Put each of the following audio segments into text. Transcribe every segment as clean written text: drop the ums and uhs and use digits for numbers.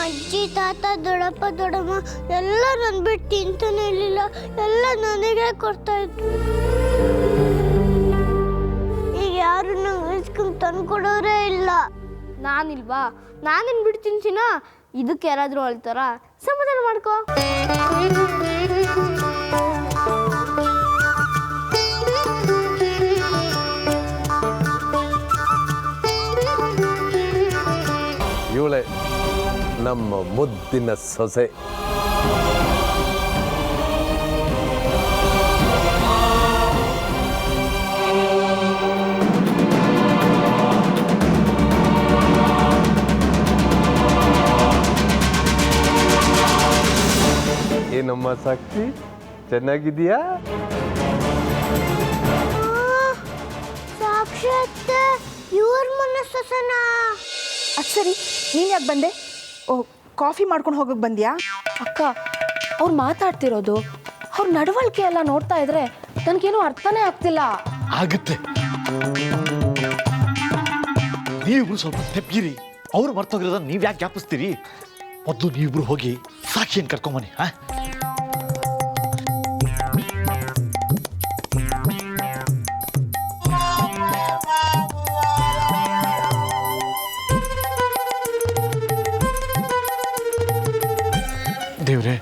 ಅಜ್ಜಿ ತಾತ ದೊಡ್ಡಪ್ಪ ದೊಡ್ಡಮ್ಮ ಎಲ್ಲ ನನ್ನ ಬಿಟ್ಟು ತಿಂತಾನೆ ಇರಲಿಲ್ಲ. ಎಲ್ಲ ನನಗೆ ಕೊಡ್ತಾ ಇದ್ರು. ಈಗ ಯಾರು ನಂಗೆ ಐಸ್ ಕ್ರೀಮ್ ತಂದು ಕೊಡೋರೇ ಇಲ್ಲ. ನಾನಿಲ್ವಾ? ನಾನೇನು ಬಿಟ್ಟು ತಿಂತೀನ? ಇದಕ್ಕೆ ಯಾರಾದರೂ ಅಳ್ತಾರ? ಸಮಾಧಾನ ಮಾಡ್ಕೋ. ಇವಳೆ ನಮ್ಮ ಮುದ್ದಿನ ಸೊಸೆ. ಏನಮ್ಮ ಸಾಕ್ಷಿ, ಚೆನ್ನಾಗಿದೆಯಾ? ಸಾಕ್ಷಾತ್ ಇವ್ರ ಮನೆ ಸೊಸೆನ? ಅದು ಸರಿ, ನೀನು ಯಾಕೆ ಬಂದೆ? ಓ, ಕಾಫಿ ಮಾಡ್ಕೊಂಡು ಹೋಗಕ್ಕೆ ಬಂದ್ಯಾ? ಅಕ್ಕ, ಅವ್ರು ಮಾತಾಡ್ತಿರೋದು, ಅವ್ರ ನಡವಳಿಕೆ ಎಲ್ಲ ನೋಡ್ತಾ ಇದ್ರೆ ನನಗೇನು ಅರ್ಥನೇ ಆಗ್ತಿಲ್ಲ. ಆಗುತ್ತೆ, ನೀವಿಬ್ರು ಸ್ವಲ್ಪ ತೆಪ್ಪಗಿರಿ. ಅವ್ರು ಮರ್ತೋಗಿರೋದನ್ನ ನೀವು ಯಾಕೆ ಜ್ಞಾಪಿಸ್ತೀರಿ? ಮೊದಲು ನೀವಿಬ್ರು ಹೋಗಿ ಸಾಕ್ಷಿಯನ್ನು ಕರ್ಕೊಂಬನ್ನಿ. ದೇವ್ರೆ,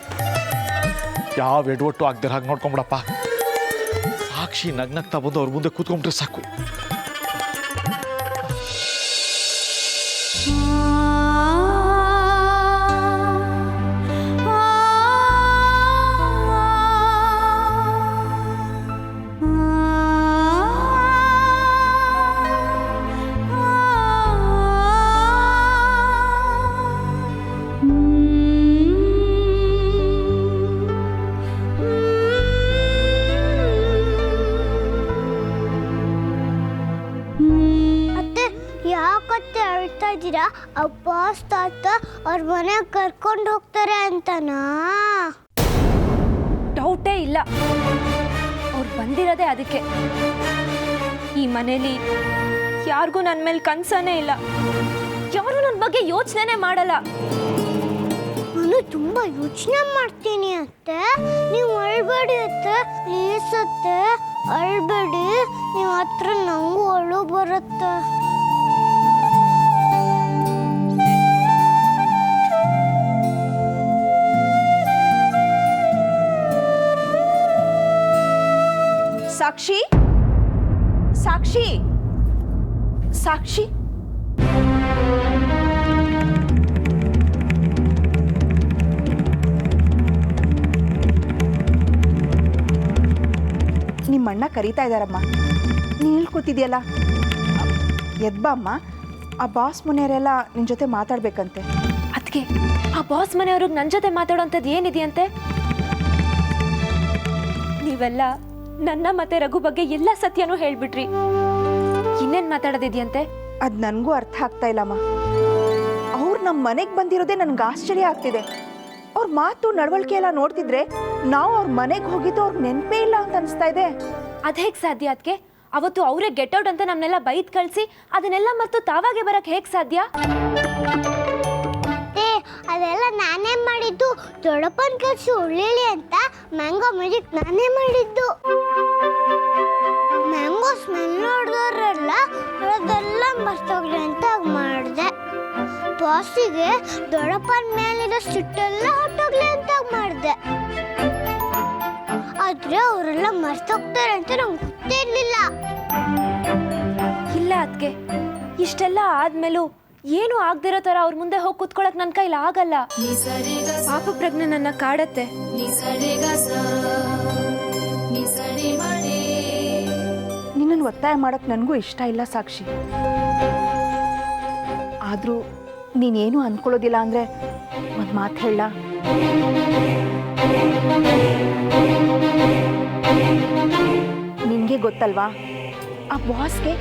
ಯಾವ ಎಡವಟ್ಟು ಆಗದೆ ಹಾಗೆ ನೋಡ್ಕೊಂಬಿಡಪ್ಪ. ಸಾಕ್ಷಿ ನಗ್ನಗ್ತಾ ಬಂದು ಅವ್ರ ಮುಂದೆ ಕೂತ್ಕೊಂಡ್ರೆ ಸಾಕು. ಅಪ್ಪ ತಾತ ಅವ್ರ ಮನೆಗೆ ಕರ್ಕೊಂಡು ಹೋಗ್ತಾರೆ ಅಂತನಾ? ಡೌಟೇ ಇಲ್ಲ, ಅವ್ರು ಬಂದಿರೋದೇ ಅದಕ್ಕೆ. ಈ ಮನೇಲಿ ಯಾರಿಗೂ ನನ್ನ ಮೇಲೆ ಕನ್ಸನೇ ಇಲ್ಲ. ಯಾರು ನನ್ನ ಬಗ್ಗೆ ಯೋಚನೆ ಮಾಡಲ್ಲ. ನಾನು ತುಂಬಾ ಯೋಚನೆ ಮಾಡ್ತೀನಿ ಅತ್ತೆ. ನೀವು ಅಳ್ಬೇಡಿ ಅತ್ತೆ, ಪ್ಲೀಸ್ ಅತ್ತೆ, ಅಳ್ಬೇಡಿ. ನೀವು ಹತ್ರ ನಂಗೂ ಅಳು ಬರುತ್ತೆ. ಸಾಕ್ಷಿ, ಸಾಕ್ಷಿ, ಸಾಕ್ಷಿ, ನಿಮ್ಮಣ್ಣ ಕರೀತಾ ಇದ್ದಾರಮ್ಮ. ನೀನು ಕೂತಿದ್ಯಲ್ಲ, ಎದ್ಬಮ್ಮ. ಆ ಬಾಸ್ ಮನೆಯವರೆಲ್ಲ ನಿನ್ನ ಜೊತೆ ಮಾತಾಡ್ಬೇಕಂತೆ. ಅದಕ್ಕೆ ಆ ಬಾಸ್ ಮನೆಯವ್ರಿಗೆ ನನ್ನ ಜೊತೆ ಮಾತಾಡೋಂಥದ್ದು ಏನಿದೆಯಂತೆ? ನೀವೆಲ್ಲ ನನ್ನ ಮತ್ತೆ ರಘು ಬಗ್ಗೆ ಎಲ್ಲ ಸತ್ಯನೂ ಹೇಳ್ಬಿಟ್ರಿ. ಇನ್ನೇನು ಮಾತಾಡೋದಿದೆಯಂತೆ? ಅದು ನನಗೂ ಅರ್ಥ ಆಗ್ತಾ ಇಲ್ಲಮ್ಮ. ಅವ್ರು ನಮ್ಮ ಮನೆಗೆ ಬಂದಿರೋದೇ ನನಗೆ ಆಶ್ಚರ್ಯ ಆಗ್ತಿದೆ. ಅವ್ರ ಮಾತು ನಡವಳಿಕೆ ಎಲ್ಲ ನೋಡ್ತಿದ್ರೆ ನಾವು ಅವ್ರ ಮನೆಗೆ ಹೋಗಿದ್ದು ಅವ್ರಿಗೆ ನೆನಪೇ ಇಲ್ಲ ಅಂತ ಅನಿಸ್ತಾ ಇದೆ. ಅದು ಹೇಗೆ ಸಾಧ್ಯ? ಅದಕ್ಕೆ ಅವತ್ತು ಅವರೇ ಗೆಟ್ ಔಟ್ ಅಂತ ನಮ್ಮನ್ನೆಲ್ಲ ಬೈದ್ ಕಳಿಸಿ ಅದನ್ನೆಲ್ಲ ಮತ್ತು ತಾವಾಗೆ ಬರಕ್ಕೆ ಹೇಗೆ ಸಾಧ್ಯ? ಅದೆಲ್ಲ ನಾನೇ ಮಾಡಿದ್ದು. ದೊಡ್ಡಪ್ಪನ ಕಳ್ಸಿ ಉಳ್ಳಿಲಿ ಅಂತ ಮ್ಯಾಂಗೋ ಮ್ಯಾಜಿಕ್ ನಾನೇ ಮಾಡಿದ್ದು. ಮ್ಯಾಂಗೋ ಸ್ಮೆಲ್ ನೋಡಿದವರೆಲ್ಲ ಅದೆಲ್ಲ ಮರ್ತೋಗ್ಲಿ ಅಂತ ಮಾಡಿದೆ. ಬಾಸಿಗೆ ದೊಡ್ಡಪ್ಪನ ಮೇಲಿರೋ ಸಿಟ್ಟೆಲ್ಲ ಹೊಟ್ಟೋಗ್ಲಿ ಅಂತ ಮಾಡಿದೆ. ಆದ್ರೆ ಅವರೆಲ್ಲ ಮರ್ತೋಗ್ತಾರೆ ಅಂತ ನಂಗೆ ಗೊತ್ತೇ ಇರಲಿಲ್ಲ. ಇಲ್ಲ ಅದಕ್ಕೆ, ಇಷ್ಟೆಲ್ಲ ಆದ್ಮೇಲೂ ಏನು ಆಗದಿರೋ ಥರ ಅವ್ರ ಮುಂದೆ ಹೋಗಿ ಕೂತ್ಕೊಳ್ಳೋಕೆ ನನ್ನ ಕೈಲಿ ಆಗಲ್ಲ. ಪಾಪ ಪ್ರಜ್ಞೆ ನನ್ನ ಕಾಡತ್ತೆ. ನಿನ್ನನ್ನು ಒತ್ತಾಯ ಮಾಡೋಕ್ಕೆ ನನಗೂ ಇಷ್ಟ ಇಲ್ಲ ಸಾಕ್ಷಿ. ಆದರೂ ನೀನೇನು ಅಂದ್ಕೊಳ್ಳೋದಿಲ್ಲ ಅಂದರೆ ಒಂದು ಮಾತು ಹೇಳ. ನಿನಗೆ ಗೊತ್ತಲ್ವಾ, ಆ ಬಾಸ್ಗೆ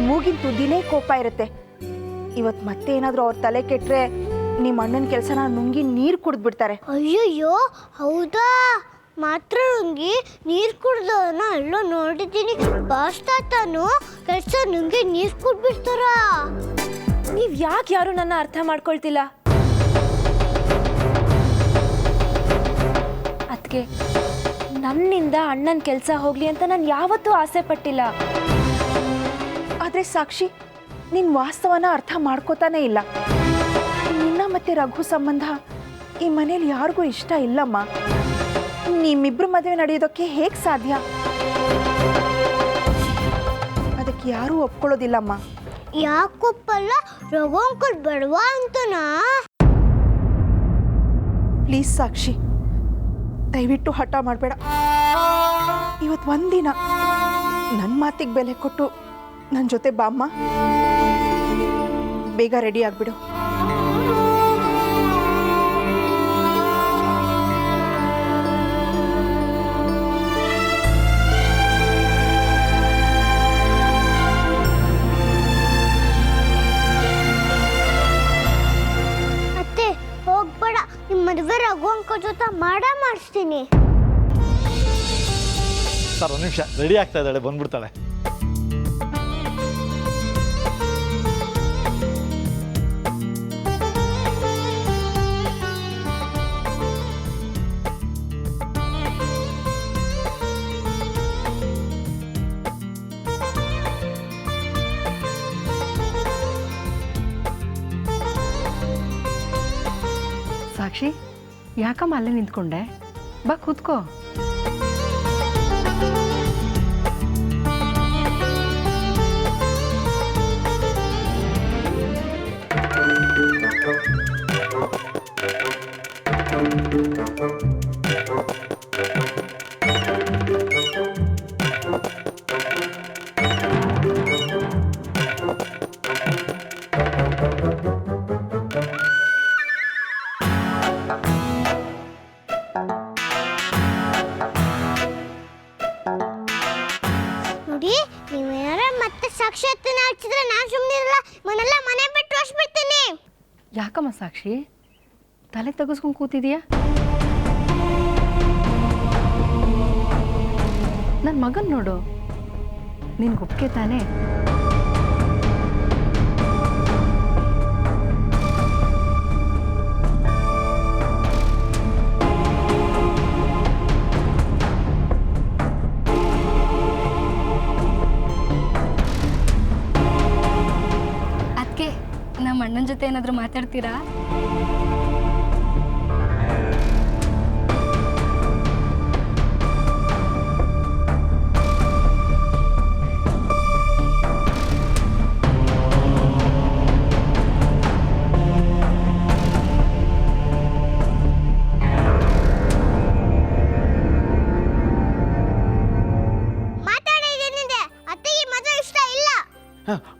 ಮೂಗಿನ ತುದಿಲೇ ಕೋಪ ಇರುತ್ತೆ. ಇವತ್ತು ಮತ್ತೆ ಏನಾದರೂ ಅವ್ರ ತಲೆ ಕೆಟ್ಟರೆ ನಿಮ್ಮ ಅಣ್ಣನ ಕೆಲಸನ ನುಂಗಿ ನೀರು ಕುಡಿದ್ಬಿಡ್ತಾರೆ. ಅಯ್ಯಯ್ಯೋ, ಹೌದಾ? ಮಾತ್ರ ನುಂಗಿ ನೀರು ಕುಡ್ದವನ್ನ ಅಲ್ಲೋ ನೋಡಿದ್ದೀನಿ. ಬಾಸ್ ತಾತನು ಕೆಲಸ ನುಂಗಿ ನೀರು ಕುಡ್ಬಿಡ್ತಾರ. ನೀವು ಯಾಕೆ ಯಾರು ನನ್ನ ಅರ್ಥ ಮಾಡ್ಕೊಳ್ತಿಲ್ಲ? ಅದಕ್ಕೆ ನನ್ನಿಂದ ಅಣ್ಣನ ಕೆಲಸ ಹೋಗಲಿ ಅಂತ ನಾನು ಯಾವತ್ತೂ ಆಸೆ ಪಟ್ಟಿಲ್ಲ. ಆದರೆ ಸಾಕ್ಷಿ, ನಿನ್ನ ವಾಸ್ತವನ ಅರ್ಥ ಮಾಡ್ಕೋತಾನೆ ಇಲ್ಲ. ನಿನ್ನ ಮತ್ತೆ ರಘು ಸಂಬಂಧ ಈ ಮನೇಲಿ ಯಾರಿಗೂ ಇಷ್ಟ ಇಲ್ಲಮ್ಮ. ನಿಮ್ಮಿಬ್ರು ಮದುವೆ ನಡೆಯೋದಕ್ಕೆ ಹೇಗೆ ಸಾಧ್ಯ? ಅದಕ್ಕೆ ಯಾರೂ ಒಪ್ಕೊಳ್ಳೋದಿಲ್ಲಮ್ಮ. ಯಾಕೊಪ್ಪಲ್ಲ, ರಘು ಅಂಕಲ್ ಬೇಡವಾ ಅಂತನಾ? ಪ್ಲೀಸ್ ಸಾಕ್ಷಿ, ದಯವಿಟ್ಟು ಹಠ ಮಾಡಬೇಡ. ಇವತ್ತು ಒಂದಿನ ನನ್ನ ಮಾತಿಗೆ ಬೆಲೆ ಕೊಟ್ಟು ನನ್ನ ಜೊತೆ ಬಾಮ್ಮ. ಬೇಗ ರೆಡಿ ಆಗಿಬಿಡು. ಅತ್ತೆ ಹೋಗ್ಬೇಡ, ನಿಮ್ಮ ಮದುವೆ ರಘು ಅಂಕಲ್ ಜೊತೆ ಮಾಡಿಸ್ತೀನಿ. ಸರ್ ಒಂದು ನಿಮಿಷ, ರೆಡಿ ಆಗ್ತಾ ಇದ್ದಾಳೆ, ಬಂದ್ಬಿಡ್ತಾಳೆ. ಸಾಕ್ಷಿ, ಯಾಕಮ್ಮ ಅಲ್ಲೇ ನಿಂತ್ಕೊಂಡೆ? ಬಾ ಕೂತ್ಕೋ. ನೋಡಿ, ನೀವೇನಾರ ಮತ್ತೆ ಸಾಕ್ಷಾತ್ನ ಹಚ್ಚಿದ್ರೆ ನಾನು ಸುಮ್ಮನಿರಲ್ಲ, ಮನೆಲ್ಲ ಮನೆ ಬಿಟ್ಟು ಹೊಸ್ಬಿಡ್ತೀನಿ. ಯಾಕಮ್ಮ ಸಾಕ್ಷಿ ತಲೆ ತೆಗೆಸ್ಕೊಂಡು ಕೂತಿದೀಯಾ? ನನ್ನ ಮಗನ್ ನೋಡು, ನಿನ್ಗೆ ಒಪ್ಪಿಗೆ ತಾನೇ? ಅದಕ್ಕೆ ನಮ್ಮ ಅಣ್ಣನ ಜೊತೆ ಏನಾದರೂ ಮಾತಾಡ್ತೀರಾ?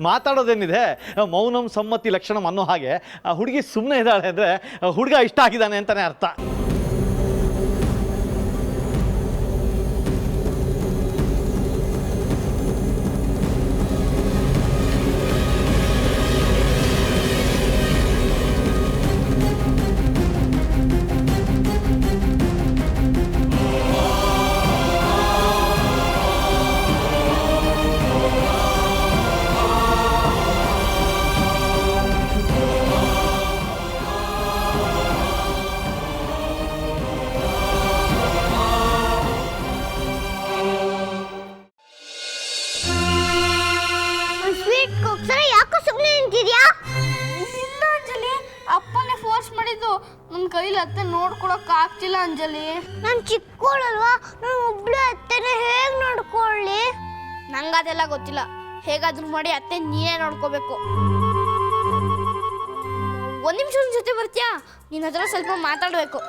ಮಾತಾಡೋದೇನಿದೆ, ಮೌನಂ ಸಮ್ಮತಿ ಲಕ್ಷಣಂ ಅನ್ನೋ ಹಾಗೆ ಆ ಹುಡುಗಿ ಸುಮ್ಮನೆ ಇದ್ದಾಳೆ ಅಂದರೆ ಹುಡುಗ ಇಷ್ಟ ಆಗಿದ್ದಾನೆ ಅಂತಲೇ ಅರ್ಥ. ನನ್ನ ಕೈಲಿ ಅತ್ತೆ ನೋಡ್ಕೊಳಕ್ ಆಗ್ತಿಲ್ಲ ಅಂಜಲಿ. ನಾನು ಚಿಕ್ಕೋಳಲ್ವಾ, ನಾನು ಒಬ್ಳೆ ಅತ್ತೆನ ಹೇಗ್ ನೋಡ್ಕೊಳ್ಳಿ? ನಂಗದೆಲ್ಲ ಗೊತ್ತಿಲ್ಲ, ಹೇಗಾದ್ರೂ ಮಾಡಿ ಅತ್ತೆ ನೀನೇ ನೋಡ್ಕೋಬೇಕು. ಒಂದ್ ನಿಮಿಷ ಜೊತೆ ಬರ್ತೀಯಾ? ನಿನ್ನ ಹತ್ರ ಸ್ವಲ್ಪ ಮಾತಾಡ್ಬೇಕು.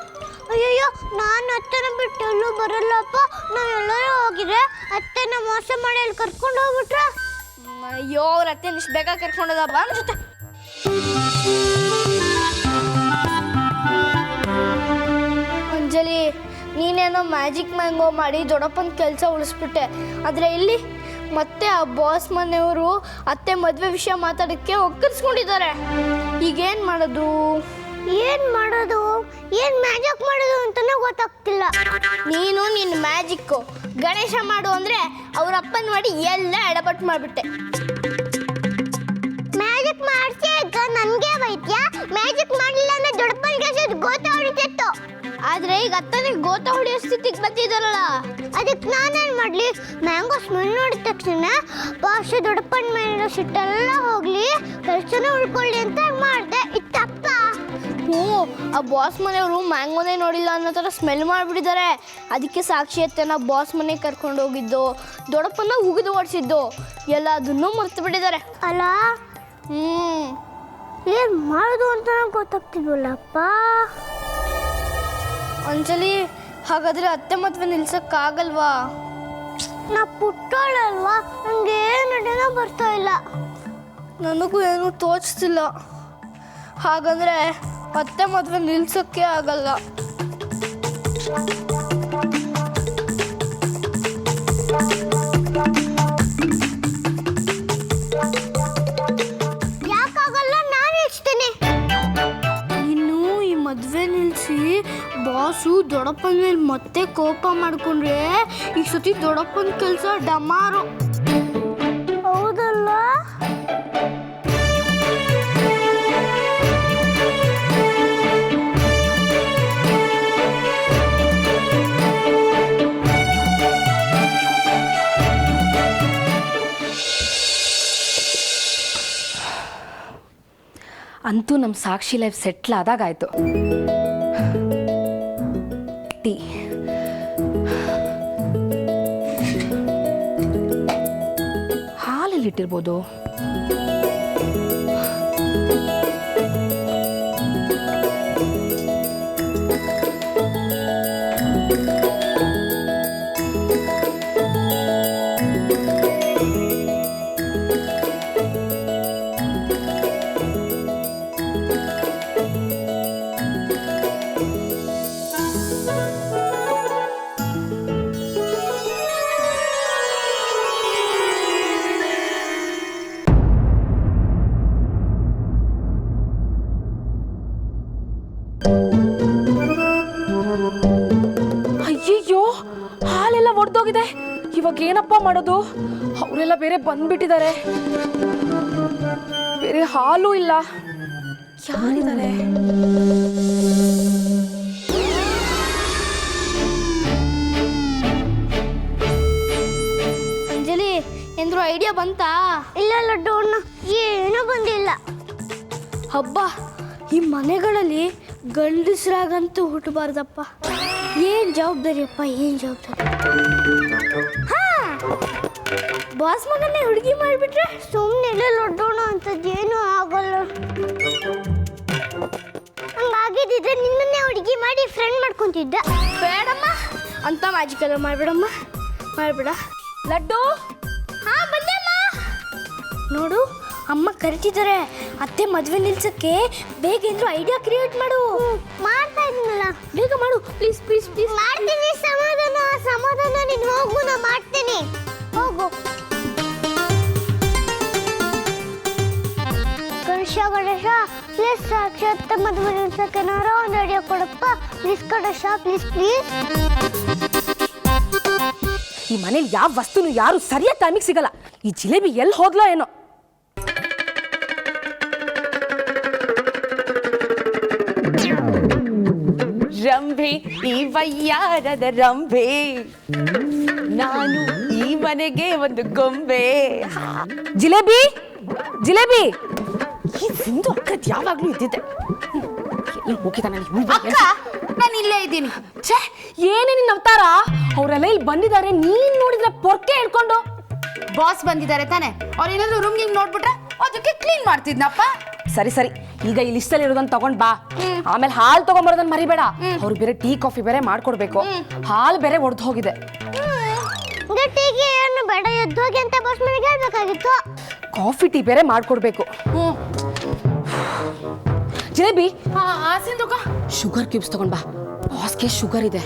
ಅಯ್ಯಯ್ಯೋ, ನಾನು ಅತ್ತೆನ ಬಿಟ್ಟು ಎಲ್ಲೂ ಬರಲ್ಲಪ್ಪ. ನಾವೆಲ್ಲರೂ ಹೋಗಿದ್ರೆ ಅತ್ತೆನ ಮೋಸ ಮಾಡಿ ಅಲ್ಲಿ ಕರ್ಕೊಂಡು ಹೋಗ್ಬಿಟ್ರ. ಅಯ್ಯೋ, ಅವ್ರ ಅತ್ತೆ ಇಷ್ಟು ಬೇಗ ಕರ್ಕೊಂಡೋದಪ್ಪ ನನ್ನ ಜೊತೆ. ಅಂಜಲಿ, ನೀನೇನೋ ಮ್ಯಾಜಿಕ್ ಮ್ಯಾಂಗೋ ಮಾಡಿ ದೊಡ್ಡಪ್ಪನ ಕೆಲಸ ಉಳಿಸ್ಬಿಟ್ಟೆ. ಆದರೆ ಇಲ್ಲಿ ಮತ್ತೆ ಆ ಬಾಸ್ ಮನೆಯವರು ಅತ್ತೆ ಮದುವೆ ವಿಷಯ ಮಾತಾಡೋಕ್ಕೆ ಒಕ್ಕರ್ಸ್ಕೊಂಡಿದ್ದಾರೆ. ಈಗೇನು ಮಾಡೋದು? ಏನು ಮ್ಯಾಜಿಕ್ ಮಾಡೋದು ಅಂತಲೇ ಗೊತ್ತಾಗ್ತಿಲ್ಲ. ನೀನು ನಿನ್ನ ಮ್ಯಾಜಿಕ್ಕು ಗಣೇಶ ಮಾಡು ಅಂದರೆ ಅವ್ರ ಅಪ್ಪನ ಮಾಡಿ ಎಲ್ಲ ಎಡಪಟ್ಟು ಮಾಡಿಬಿಟ್ಟೆ. ಮ್ಯಾಜಿಕ್ ಮಾಡಿಸಿ ಈಗ ನನಗೆ ಬೈತ್ಯಾ? ಮ್ಯಾಜಿಕ್ ಮಾಡಲಿಲ್ಲ ಅಂದರೆ ದೊಡ್ಡಪ್ಪನ ಕೆಲಸ ಗೋತ ಹೊಡಿತಿತ್ತು. ಆದ್ರೆ ಈಗ ಅತ್ತನಿಗೆ ಗೋತ ಹೊಡೆಯೋ ಸ್ಥಿತಿಗೆ ಬಂದಿದ್ದಾರಲ್ಲ, ಅದಕ್ಕೆ ನಾನೇನ್ ಮಾಡ್ಲಿ? ಮ್ಯಾಂಗೋ ಸ್ಮೆಲ್ ನೋಡಿದ ತಕ್ಷಣ ಬಾಸ್ ದೊಡ್ಡಪ್ಪನ ಮೇಲಿರೋ ಸಿಟ್ಟೆಲ್ಲ ಹೋಗ್ಲಿ, ಕೆಲಸನ ಉಳ್ಕೊಳ್ಳಿ ಅಂತ ಮಾಡಿದೆ. ಇತ್ತಪ್ಪ. ಹ್ಞೂ, ಆ ಬಾಸ್ ಮನೆಯವರು ಮ್ಯಾಂಗೋನೇ ನೋಡಿಲ್ಲ ಅನ್ನೋ ಥರ ಸ್ಮೆಲ್ ಮಾಡಿಬಿಟ್ಟಿದ್ದಾರೆ. ಅದಕ್ಕೆ ಸಾಕ್ಷಿ ಅತ್ತೆನ ಬಾಸ್ ಮನೆಗೆ ಕರ್ಕೊಂಡು ಹೋಗಿದ್ದು, ದೊಡ್ಡಪ್ಪನ ಉಗಿದು ಓಡಿಸಿದ್ದು ಎಲ್ಲದನ್ನೂ ಮರ್ತು ಬಿಟ್ಟಿದ್ದಾರೆ ಅಲ್ಲ. ಏನು ಮಾಡೋದು ಅಂತ ಗೊತ್ತಾಗ್ತಿಲ್ವಲ್ಲಪ್ಪ. ಅಂಜಲಿ, ಹಾಗಾದ್ರೆ ಅತ್ತೆ ಮದುವೆ ನಿಲ್ಸಕ್ಕಾಗಲ್ವಾ? ನಾ ಪುಟ್ಟೋಳಲ್ವಾ, ನನಗೆ ಏನು ಬರ್ತಾ ಇಲ್ಲ. ನನಗೂ ಏನೂ ತೋಚ್ತಿಲ್ಲ. ಹಾಗಂದ್ರೆ ಅತ್ತೆ ಮದುವೆ ನಿಲ್ಸಕ್ಕೆ ಆಗಲ್ಲ. ಯಾಕಾಗಲ್ಲ? ನಾನು ಇಡ್ತೀನಿ. ಇನ್ನು ಈ ಮದುವೆ ನಿಲ್ಲಿಸಿ ಬಾಸು ದೊಡ್ಡಪ್ಪನ ಮೇಲೆ ಮತ್ತೆ ಕೋಪ ಮಾಡ್ಕೊಂಡ್ರೆ ಈ ಸತಿ ದೊಡ್ಡಪ್ಪನ ಕೆಲಸ ಡಮಾರು. ಹೌದಲ್ಲ? ಅಂತೂ ನಮ್ಮ ಸಾಕ್ಷಿ ಲೈಫ್ ಸೆಟ್ಲ್ ಆದಾಗಾಯ್ತು. ಟೀ ಹಾಲಲ್ಲಿ ಇಟ್ಟಿರ್ಬೋದು. ಅಯ್ಯಯ್ಯೋ, ಹಾಲೆಲ್ಲ ಒಡೆದೋಗಿದೆ. ಇವಾಗ ಏನಪ್ಪ ಮಾಡೋದು? ಅವರೆಲ್ಲ ಬೇರೆ ಬಂದ್ಬಿಟ್ಟಿದ್ದಾರೆ, ಬೇರೆ ಹಾಲು ಇಲ್ಲ. ಯಾರಿದ್ದಾರೆ? ಅಂಜಲಿ, ಎಂದ್ರು ಐಡಿಯಾ ಬಂತಾ? ಇಲ್ಲ ಲಡ್ಡು ಅಣ್ಣ, ಏನೂ ಬಂದಿಲ್ಲ. ಹಬ್ಬ, ಈ ಮನೆಗಳಲ್ಲಿ ಗಂಡಸ್ರಾಗಂತೂ ಹುಟ್ಟಬಾರ್ದಪ್ಪ. ಏನ್ ಜವಾಬ್ದಾರಿಯಪ್ಪ, ಏನ್ ಜವಾಬ್ದಾರಿ. ಬಾಸ್ ಮಗನ್ನೇ ಹುಡುಗಿ ಮಾಡಿಬಿಟ್ರೆ ಸುಮ್ಮನೆ ಲೊಡ್ಡೋಣ ಅಂತದ್ದೇನು ಆಗಲ್ಲ. ಹಂಗಾಗಿದ್ದಿದ್ರೆ ನಿನ್ನನ್ನೇ ಹುಡುಗಿ ಮಾಡಿ ಫ್ರೆಂಡ್ ಮಾಡ್ಕೊಂತಿದ್ದ. ಬೇಡಮ್ಮ, ಅಂತ ಮ್ಯಾಜಿಕ್ ಎಲ್ಲ ಮಾಡ್ಬೇಡಮ್ಮ, ಮಾಡ್ಬೇಡ. ಲಡ್ಡು, ಹಾ ಬಂದೆಮ್ಮ. ನೋಡು, ಅಮ್ಮ ಕರಿತಿದ್ದಾರೆ. ಅತ್ತೆ ಮದುವೆ ನಿಲ್ಸಕ್ಕೆ ಬೇಗ ಏನಾದ್ರು ಐಡಿಯಾ ಕ್ರಿಯೇಟ್ ಮಾಡು. ಮಾಡ್ತಾ ಇದ್ದೀನಲ್ಲ, ಬೇಗ ಮಾಡು ಪ್ಲೀಸ್ ಪ್ಲೀಸ್ ಪ್ಲೀಸ್. ಮಾಡ್ತೀನಿ. ಸಮಾಧಾನ ಸಮಾಧಾನ, ನೀನು ಹೋಗು, ನಾ ಮಾಡ್ತೀನಿ. ಹೋಗು. ಗಣೇಶ ಗಣೇಶ ಪ್ಲೀಸ್, ಸಾಕ್ಷಾತ್ ಮದುವೆ ನಿಲ್ಸಕ್ಕೆ ಏನಾರ ಒಂದು ಐಡಿಯಾ ಕೊಡಪ್ಪ ಪ್ಲೀಸ್ ಗಣೇಶ, ಪ್ಲೀಸ್ ಪ್ಲೀಸ್. ಈ ಮನೇಲಿ ಯಾವ ವಸ್ತುನು ಯಾರು ಸರಿಯಾದ ಟೈಮಿಗೆ ಸಿಗಲ್ಲ. ಈ ಜಿಲೇಬಿ ಎಲ್ಲಿ ಹೋದ್ಲೋ ಏನೋ. ರಂಭೆ ಈ ವಯ್ಯಾರದ ರಂಭೆ, ನಾನು ಈ ಮನೆಗೆ ಒಂದು ಗೊಂಬೆ. ಜಿಲೇಬಿ, ಜಿಲೇಬಿ. ಈ ಸಿಂಧು ಅಕ್ಕದ್ ಯಾವಾಗ್ಲೂ ಇದ್ದಿದ್ದೆ. ಅಕ್ಕ, ನಾನು ಇಲ್ಲೇ ಇದ್ದೀನಿ. ಛೇ, ಏನೇ ನಿನ್ನ ಅವತಾರ? ಅವರೆಲ್ಲ ಇಲ್ಲಿ ಬಂದಿದ್ದಾರೆ, ನೀನ್ ನೋಡಿದ್ರೆ ಪೊರ್ಕೆ ಹೇಳ್ಕೊಂಡು. ಬಾಸ್ ಬಂದಿದ್ದಾರೆ ತಾನೆ, ಅವ್ರೇನಾದ್ರು ರೂಮ್ಗೆ ನೋಡ್ಬಿಟ್ರೆ ಅದಕ್ಕೆ ಕ್ಲೀನ್ ಮಾಡ್ತಿದ್ನಪ್ಪ. ಸರಿ ಸರಿ, ಈಗ ಈ ಲಿಸ್ಟಲ್ಲಿ ಇರೋದನ್ನ ತಗೊಂಡ್ ಬಾ. ಆಮೇಲೆ ಹಾಲು ತಗೊಂಬರೋದನ್ನ ಮರಿಬೇಡ. ಅವ್ರು ಬೇರೆ ಟೀ ಕಾಫಿ ಬೇರೆ ಮಾಡ್ಕೊಡ್ಬೇಕು. ಹಾಲು ಬೇರೆ ಒಡೆದು ಹೋಗಿದೆ. ಟೀಗೆ ಏನು ಬೇಡ, ಎದ್ದೋಗಿ ಅಂತ ಬಾಸ್ ಮನೆಗೆ ಹೇಳ್ಬೇಕಾಗಿತ್ತು. ಕಾಫಿ ಟೀ ಬೇರೆ ಮಾಡ್ಕೊಡ್ಬೇಕು. ಜಿಲೇಬಿ, ಶುಗರ್ ಕ್ಯೂಬ್ಸ್ ತಗೊಂಡ್ ಬಾ. ಬಾಸ್ಗೆ ಶುಗರ್ ಇದೆ.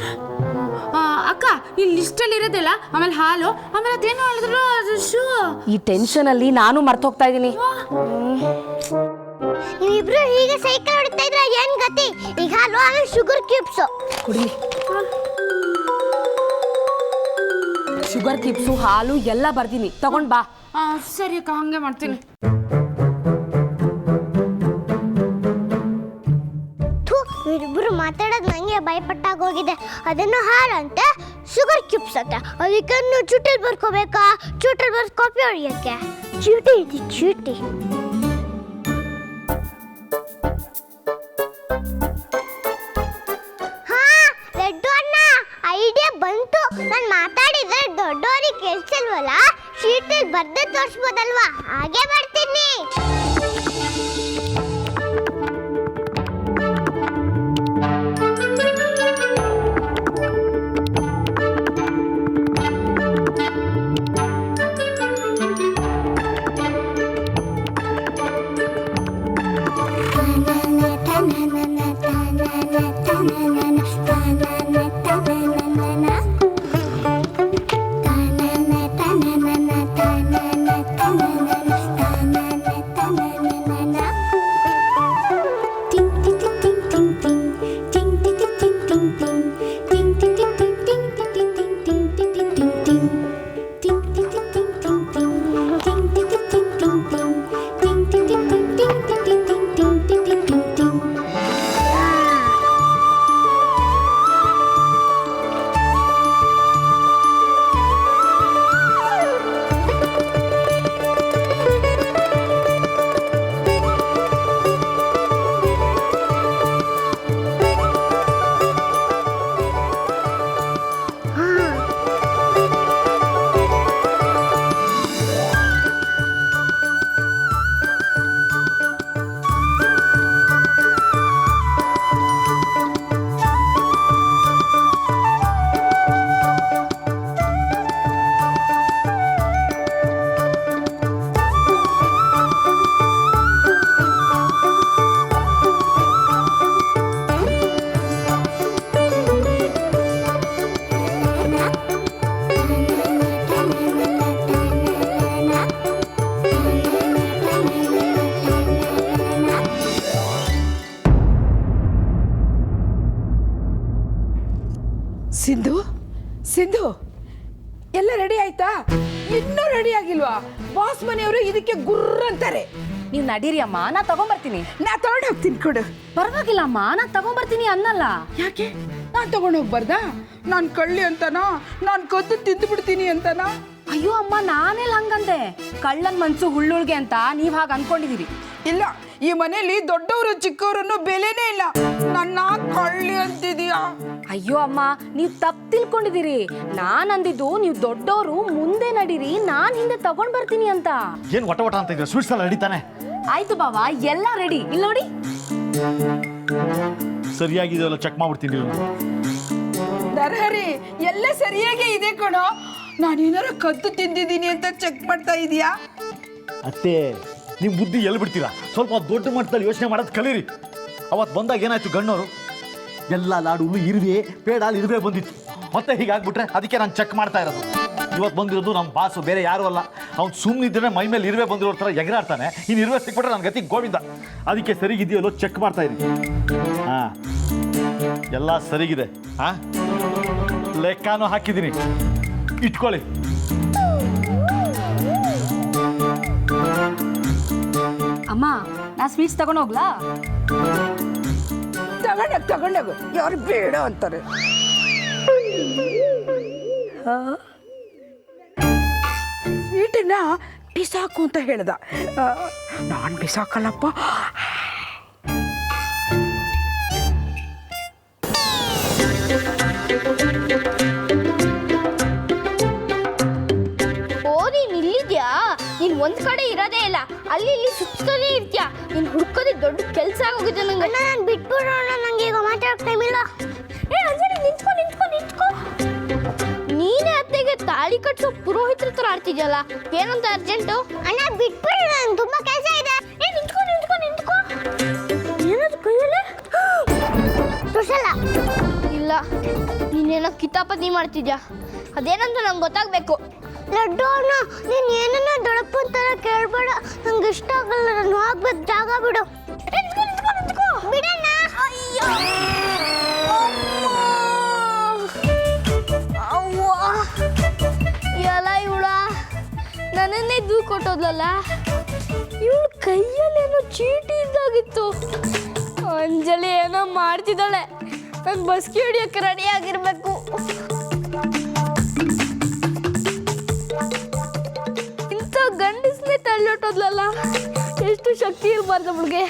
ಅಕ್ಕ, ಈ ಲಿಸ್ಟಲ್ಲಿ ಇರೋದಿಲ್ಲ, ಆಮೇಲೆ ಹಾಲು, ಆಮೇಲೆ ಅದೇನು ಹೇಳಿದ್ರು ಶೂ. ಈ ಟೆನ್ಷನ್ ಅಲ್ಲಿ ನಾನು ಮರ್ತೋಗ್ತಾ ಇದ್ದೀನಿ. ನೀವಿಬ್ರು ಹೀಗೆ ಸೈಕಲ್ ಹೊಡಿತಾ ಇದ್ರೆ ಏನ್ ಗತಿ? ಈಗ ಹಾಲು, ಆಮೇಲೆ ಶುಗರ್ ಕ್ಯೂಬ್ಸ್ ಕುಡಿ. ಶುಗರ್ ಕ್ಯೂಬ್ಸು, ಹಾಲು ಎಲ್ಲ ಬರ್ದೀನಿ, ತಗೊಂಡ್ ಬಾ. ಸರಿ ಅಕ್ಕ, ಹಂಗೆ ಮಾಡ್ತೀನಿ. ಇವರಿಬ್ರು ಮಾತಾಡೋದು ನನಗೆ ಭಯಪಟ್ಟಾಗೋಗಿದೆ. ಅದನ್ನು ಹಾರಂತೆ ಶುಗರ್ ಕ್ಯೂಬ್ಸ್ ಅಂತೆ. ಅದಕ್ಕೆ ಚೂಟಲ್ಲಿ ಬರ್ಕೋಬೇಕಾ? ಚೂಟಲ್ಲಿ ಬರ್ದು ಕಾಪಿ ಹೊಡಿಯೋಕ್ಕೆ ಚೀಟಿ ಇದೆ ಚೀಟಿ. ಹಾ ರೆಡ್ಡು ಅಣ್ಣ, ಐಡಿಯಾ ಬಂತು. ನಾನು ಮಾತಾಡಿದ್ರೆ ದೊಡ್ಡವರಿಗೆ ಕೇಳಿಸಲ್ವಲ್ಲ, ಶೀಟಲ್ಲಿ ಬರ್ದೆ ತೋರಿಸ್ಬೋದಲ್ವಾ? ಹಾಗೆ ಬರ್ತೀನಿ. ಸಿಂಧು, ಸಿಂಧು, ಎಲ್ಲ ರೆಡಿ ಆಯ್ತಾ? ಇನ್ನೂ ರೆಡಿ ಆಗಿಲ್ವಾ? ಬಾಸ್ ಮನೆಯವರು ಇದಕ್ಕೆ ಗುರ್ರ ಅಂತಾರೆ. ನೀವು ನಡೀರಿ ಅಮ್ಮ, ನಾ ತಗೊಂಬರ್ತೀನಿ. ನಾ ತಗೊಂಡು ಹೋಗ್ತೀನಿ ಕೊಡು. ಪರವಾಗಿಲ್ಲ ಅಮ್ಮ, ನಾ ತಗೊಂಬರ್ತೀನಿ ಅನ್ನಲ್ಲ. ಯಾಕೆ ನಾನ್ ತಗೊಂಡು ಹೋಗ್ಬಾರ್ದಾ? ನಾನ್ ಕಳ್ಳಿ ಅಂತನಾ? ನಾನ್ ಕದ್ದು ತಿಂದು ಬಿಡ್ತೀನಿ ಅಂತನಾ? ಅಯ್ಯೋ ಅಮ್ಮ, ನಾನೆಲ್ಲ ಹಂಗಂದೆ. ಕಳ್ಳನ್ ಮನ್ಸು ಹುಳ್ಳುಳ್ಗೆ ಅಂತ ನೀವ್ ಹಾಗೆ ಅನ್ಕೊಂಡಿದೀರಿ. ಇಲ್ಲ, ಈ ಮನೇಲಿ ದೊಡ್ಡವರು ಚಿಕ್ಕವರನ್ನು ಬೆಲೆನೇ ಇಲ್ಲ. ನನ್ನ ಕಳ್ಳಿ ಅಂತಿದೀಯಾ? ಅಯ್ಯೋ ಅಮ್ಮ, ನೀವ್ ತಪ್ಪು ತಿಳ್ಕೊಂಡಿದೀರಿ. ನಾನ್ ಅಂದಿದ್ದು ನೀವು ದೊಡ್ಡವರು ಮುಂದೆ ನಡೀರಿ, ನಾನ್ ಹಿಂದೆ ತಗೊಂಡ್ ಬರ್ತೀನಿ ಅಂತ. ಏನು ವಟ ವಟ ಅಂತ ಇದ್ರೆ ಸ್ವೀಟ್ಸ್ ಎಲ್ಲ ನಡೀತಾನೆ. ಆಯ್ತು ಬಾವಾ, ಎಲ್ಲ ರೆಡಿ. ಇಲ್ಲಿ ನೋಡಿ, ಸರಿಯಾಗಿದೆಯಲ್ಲ ಚೆಕ್ ಮಾಡ್ಬಿಡ್ತೀನಿ. ನರಹರಿ, ಎಲ್ಲ ಸರಿಯಾಗೇ ಇದೆ ಕಣೋ. ನಾನೇನಾರು ಕದ್ದು ತಿಂದಿದ್ದೀನಿ ಅಂತ ಚೆಕ್ ಮಾಡ್ತಾ ಇದೀಯಾ? ಅತ್ತೆ, ನಿಮ್ಮ ಬುದ್ಧಿ ಎಲ್ಲಿ ಬಿಡ್ತೀರಾ? ಸ್ವಲ್ಪ ದೊಡ್ಡ ಮಟ್ಟದಲ್ಲಿ ಯೋಚನೆ ಮಾಡೋದು ಕಲೀರಿ. ಅವತ್ತು ಬಂದಾಗ ಏನಾಯ್ತು, ಗಣ್ಣವರು ಎಲ್ಲ ಲಾಡುಗಳು ಇರುವೆ ಪೇಡಾಲ್ ಇರುವೆ ಬಂದಿತ್ತು. ಮತ್ತೆ ಹೀಗಾಗ್ಬಿಟ್ರೆ ಅದಕ್ಕೆ ನಾನು ಚೆಕ್ ಮಾಡ್ತಾ ಇರೋದು. ಇವತ್ತು ಬಂದಿರೋದು ನಮ್ಮ ಬಾಸು, ಬೇರೆ ಯಾರು ಅಲ್ಲ. ಅವ್ನು ಸುಮ್ಮನಿದ್ರೆ ಮೈ ಮೇಲೆ ಇರುವೆ ಬಂದಿರೋ ಥರ ಎಗರಾಡ್ತಾನೆ. ಇನ್ನು ಇರುವೆ ಸಿಕ್ಬಿಟ್ರೆ ನನ್ನ ಗತಿ ಗೋವಿಂದ. ಅದಕ್ಕೆ ಸರಿಗಿದೆಯಲ್ಲೋ ಚೆಕ್ ಮಾಡ್ತಾ ಇದ್ದೀನಿ. ಹಾಂ, ಎಲ್ಲ ಸರಿಗಿದೆ. ಹಾಂ, ಲೆಕ್ಕನೂ ಹಾಕಿದ್ದೀನಿ, ಇಟ್ಕೊಳ್ಳಿ. ಅಮ್ಮ, ನಾ ಸ್ವೀಟ್ಸ್ ತಗೊಂಡು ಹೋಗ್ಲಾ? ತಗೊಂಡೋಗು, ಯಾರು ಬೇಡ ಅಂತಾರೆ. ಸ್ವೀಟನ್ನ ಬಿಸಾಕು ಅಂತ ಹೇಳ್ದ. ನಾನು ಬಿಸಾಕಲ್ಲಪ್ಪ. ನೀನ್ ಒಂದ್ ಕಡೆ ಇರೋದೇ ಇಲ್ಲ, ಅಲ್ಲಿ ಇಲ್ಲಿ ಸುತ್ತಾನೇ ಇರ್ತೀಯ. ನೀನ್ ಹುಡ್ಕೋದೇ ದೊಡ್ಡ ಕೆಲಸ ಆಗೋಗಿದೆ ನಂಗೆ. ನಾನು ಬಿಟ್ಬಿಡೋಣ, ನಂಗೆ ಈಗ ಮಾತಾಡೋಕೆ ಟೈಮ್ ಇಲ್ಲ. ಅಂಜಲಿ, ನಿಂತ್ಕೋ ನಿಂತ್ಕೋ ನಿಂತ್ಕೋ. ನೀನೇ ಅತ್ತೆಗೆ ತಾಳಿ ಕಟ್ಸೋ ಪುರೋಹಿತರ ತರ ಆಡ್ತಿದ್ಯಲ್ಲ, ಏನಂತ ಅರ್ಜೆಂಟು? ಅಣ್ಣ ಬಿಟ್ಬಿಡು, ನಂಗೆ ತುಂಬಾ ಕೆಲಸ ಇದೆ. ನಿಂತ್ಕೋ ನಿಂತ್ಕೋ ನಿಂತ್ಕೋ. ಏನದು ಕೈಯಲ್ಲೇ? ತುಸಲ್ಲ. ಇಲ್ಲ, ನೀನೇನೋ ಕಿತಾಪತಿ ಮಾಡ್ತಿದ್ಯಾ. ಅದೇನಂತ ನಂಗೆ ಗೊತ್ತಾಗ್ಬೇಕು. ಲಡ್ಡು ಅಣ್ಣ, ನೀನು ಏನನ್ನ ದೊಡ್ಡಪ್ಪನ ಥರ ಕೇಳಬೇಡ. ನಂಗೆ ಇಷ್ಟ ಆಗಲ್ಲ. ನಾನು ಹೋಗ್ಬೇಕು, ಜಾಗ ಬಿಡು. ಬಿಡಣ್ಣ. ಅಯ್ಯೋ, ಎಲ್ಲ ಇವಳ ನನ್ನನ್ನೇ ದೂ ಕೊಟ್ಟೋದ್ಲಲ್ಲ. ಇವಳ ಕೈಯಲ್ಲೇನೋ ಚೀಟಿ ಇದ್ದಾಗಿತ್ತು. ಅಂಜಲಿ ಏನೋ ಮಾಡ್ತಿದ್ದಾಳೆ. ನಾನು ಬಸ್ಗೆ ಹಿಡಿಯೋಕೆ ರೆಡಿ ಆಗಿರ್ಬೇಕು. ಇಂಥ ಗಂಡಸ್ನೇ ತಳ್ಳೊಟ್ಟೋದ್ಲಲ್ಲ, ಎಷ್ಟು ಶಕ್ತಿ ಇರಬಾರ್ದು ಅವಳಿಗೆ.